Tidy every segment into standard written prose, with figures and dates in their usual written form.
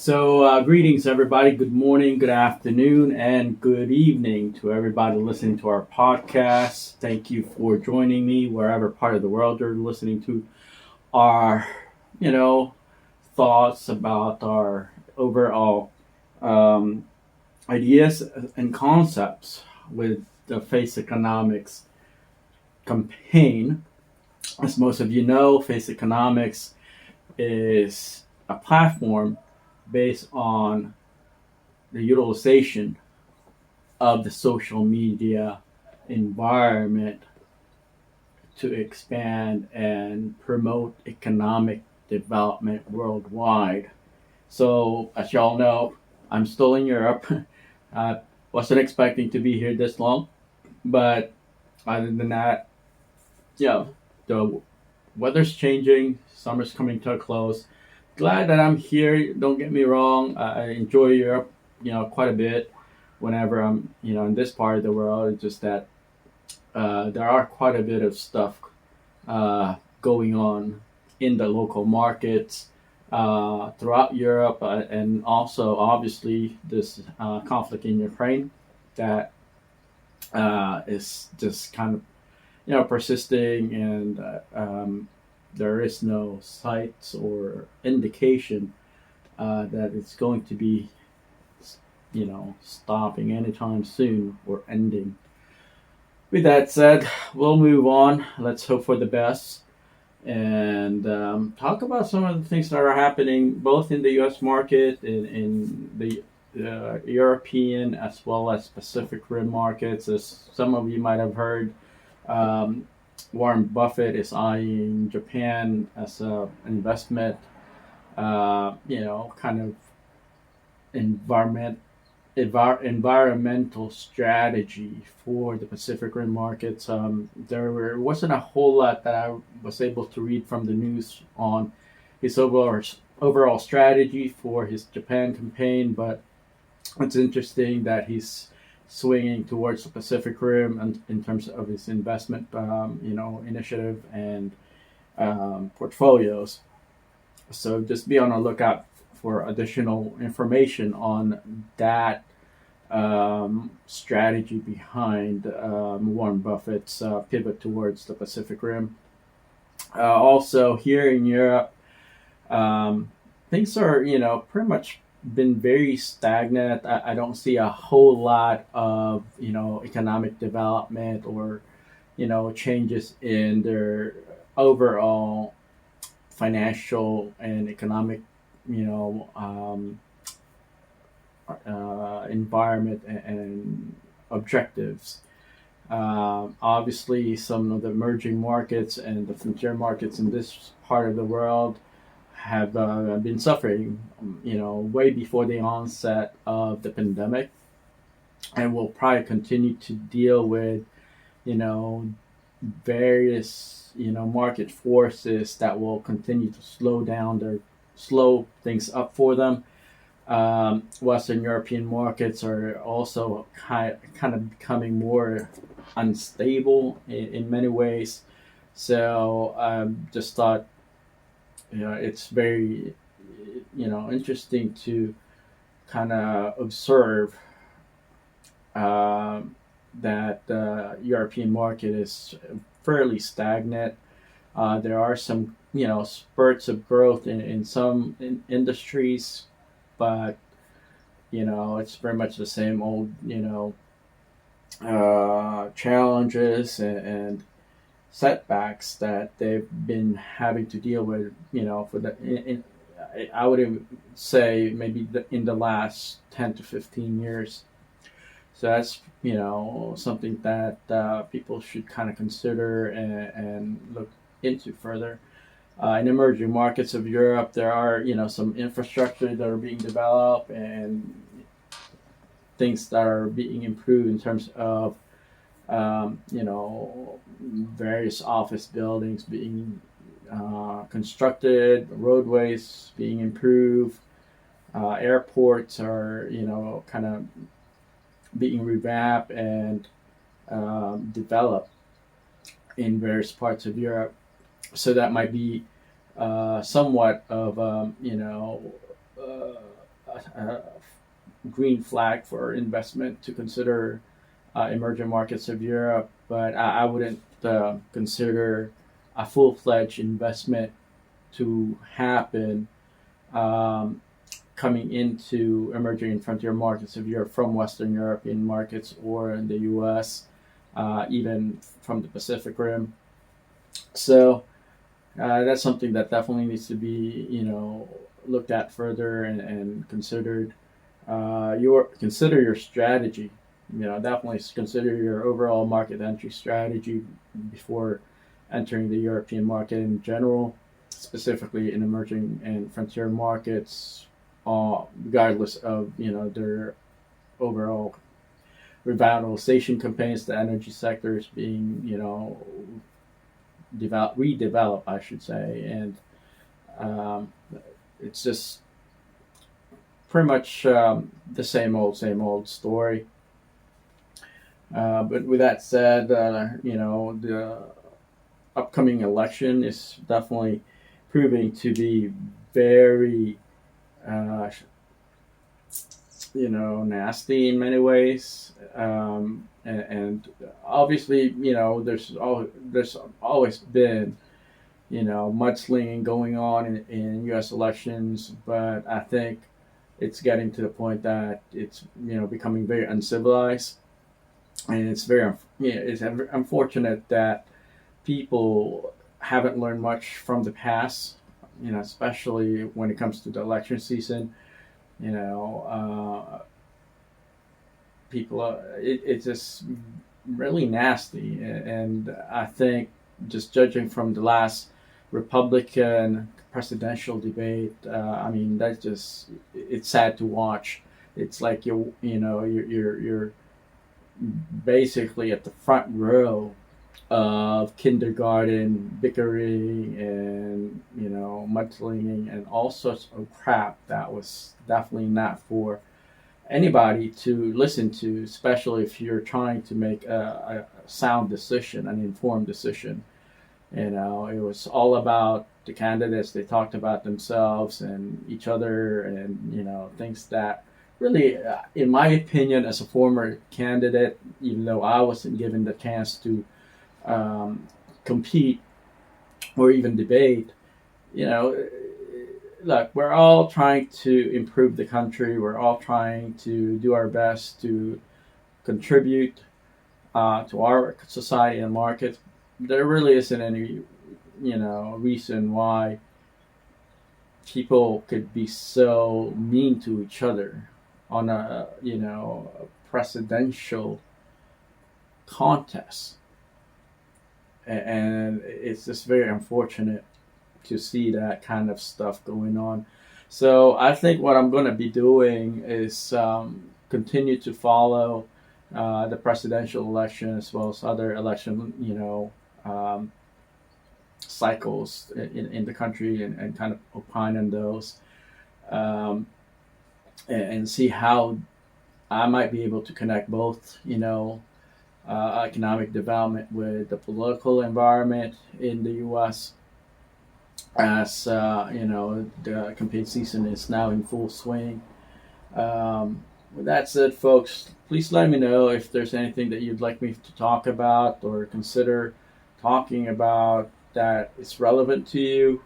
Greetings, everybody. Good morning, good afternoon, and good evening to everybody listening to our podcast. Thank you for joining me wherever part of the world you're listening to our, you know, thoughts about our overall um, ideas and concepts with the Face Economics campaign. As most of you know, Face Economics is a platform based on the utilization of the social media environment to expand and promote economic development worldwide. So, as y'all know, I'm still in Europe. I wasn't expecting to be here this long, but other than that, yeah, the weather's changing, summer's coming to a close. Glad that I'm here. Don't get me wrong, I enjoy Europe, quite a bit whenever I'm, in this part of the world. It's just that there are quite a bit of stuff going on in the local markets throughout Europe, and also obviously this conflict in Ukraine that is just kind of persisting, and there is no sights or indication that it's going to be stopping anytime soon or ending. With that said, we'll move on. Let's hope for the best and talk about some of the things that are happening both in the U.S. market, in the European as well as Pacific Rim markets. As some of you might have heard, um, Warren Buffett is eyeing Japan as an investment, kind of environment environmental strategy for the Pacific Rim markets. Wasn't a whole lot that I was able to read from the news on his overall strategy for his Japan campaign, but it's interesting that he's swinging towards the Pacific Rim and in terms of his investment, initiative and portfolios. So just be on the lookout for additional information on that strategy behind Warren Buffett's pivot towards the Pacific Rim. Also, here in Europe, things are, pretty much been very stagnant. I don't see a whole lot of, economic development or, changes in their overall financial and economic, you know, um, environment and objectives. Obviously, some of the emerging markets and the frontier markets in this part of the world have been suffering, way before the onset of the pandemic, and will probably continue to deal with, you know, various, market forces that will continue to slow things up for them. Western European markets are also kind of becoming more unstable in many ways. So just thought, it's very, interesting to kind of observe that the European market is fairly stagnant. There are some, spurts of growth in some industries, but it's very much the same old, challenges and setbacks that they've been having to deal with. For I would even say maybe in the last 10 to 15 years. So that's something that people should kind of consider and look into further. In emerging markets of Europe, there are some infrastructure that are being developed and things that are being improved in terms of various office buildings being constructed, roadways being improved, airports are kind of being revamped and developed in various parts of Europe. So that might be somewhat of uh, a green flag for investment to consider emerging markets of Europe, but I wouldn't consider a full-fledged investment to happen um, coming into emerging and frontier markets of Europe from Western European markets or in the U.S., even from the Pacific Rim. So that's something that definitely needs to be, looked at further and considered. Consider your strategy. Definitely consider your overall market entry strategy before entering the European market in general, specifically in emerging and frontier markets, regardless of their overall revitalization campaigns. The energy sector is being redeveloped, I should say, and um, it's just pretty much the same old story. But with that said, the upcoming election is definitely proving to be very, uh, nasty in many ways. And obviously, there's always been, mudslinging going on in U.S. elections, but I think it's getting to the point that it's becoming very uncivilized, and it's unfortunate that people haven't learned much from the past, especially when it comes to the election season. You know, people, it's just really nasty. And I think just judging from the last Republican presidential debate, I mean, it's sad to watch. It's like you're basically at the front row of kindergarten bickering and mudslinging and all sorts of crap that was definitely not for anybody to listen to, especially if you're trying to make a sound decision, an informed decision. It was all about the candidates. They talked about themselves and each other, and things that really, in my opinion, as a former candidate, even though I wasn't given the chance to um, compete or even debate, you know, look, we're all trying to improve the country. We're all trying to do our best to contribute to our society and market. There really isn't any, reason why people could be so mean to each other on a presidential contest. And it's just very unfortunate to see that kind of stuff going on. So I think what I'm going to be doing is continue to follow the presidential election as well as other election, um, cycles in the country, and kind of opine on those, um, and see how I might be able to connect both, economic development with the political environment in the U.S. as the campaign season is now in full swing. With that said, folks, please let me know if there's anything that you'd like me to talk about or consider talking about that is relevant to you.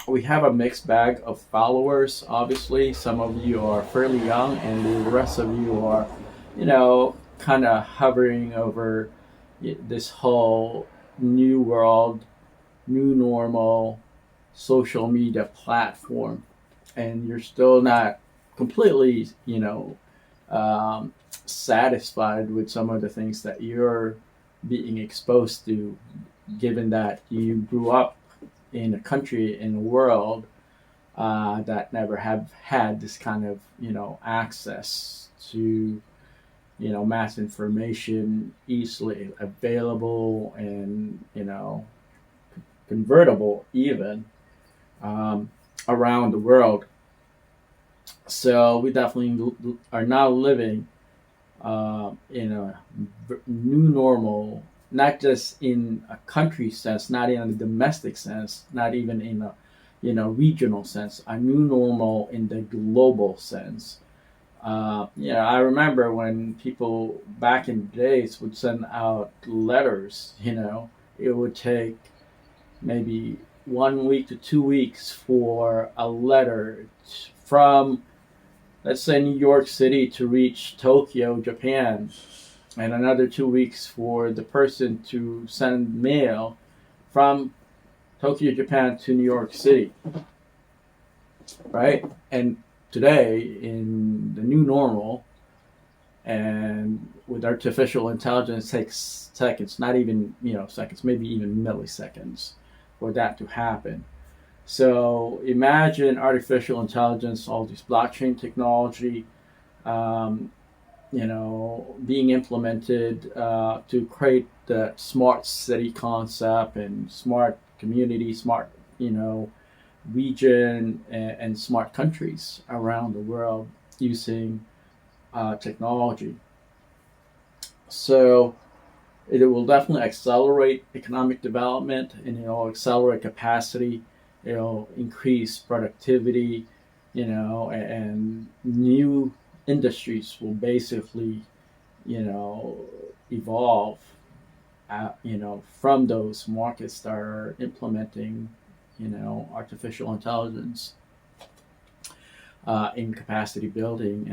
We have a mixed bag of followers. Obviously, some of you are fairly young, and the rest of you are, kind of hovering over this whole new world, new normal social media platform, and you're still not completely, satisfied with some of the things that you're being exposed to, given that you grew up in a country, in a world that never have had this kind of access to mass information easily available and convertible even around the world. So we definitely are now living in a new normal, not just in a country sense, not in a domestic sense, not even in a regional sense, a new normal in the global sense. I remember when people back in the days would send out letters. It would take maybe 1 week to 2 weeks for a letter from, let's say, New York City to reach Tokyo, Japan, and another 2 weeks for the person to send mail from Tokyo, Japan to New York City, right? And today, in the new normal, and with artificial intelligence, it takes seconds, not even seconds, maybe even milliseconds, for that to happen. So imagine artificial intelligence, all this blockchain technology, um, being implemented to create the smart city concept and smart community, smart, region, and smart countries around the world using technology. So it will definitely accelerate economic development, and it'll accelerate capacity. It'll increase productivity, and new industries will basically, evolve, from those markets that are implementing, artificial intelligence in capacity building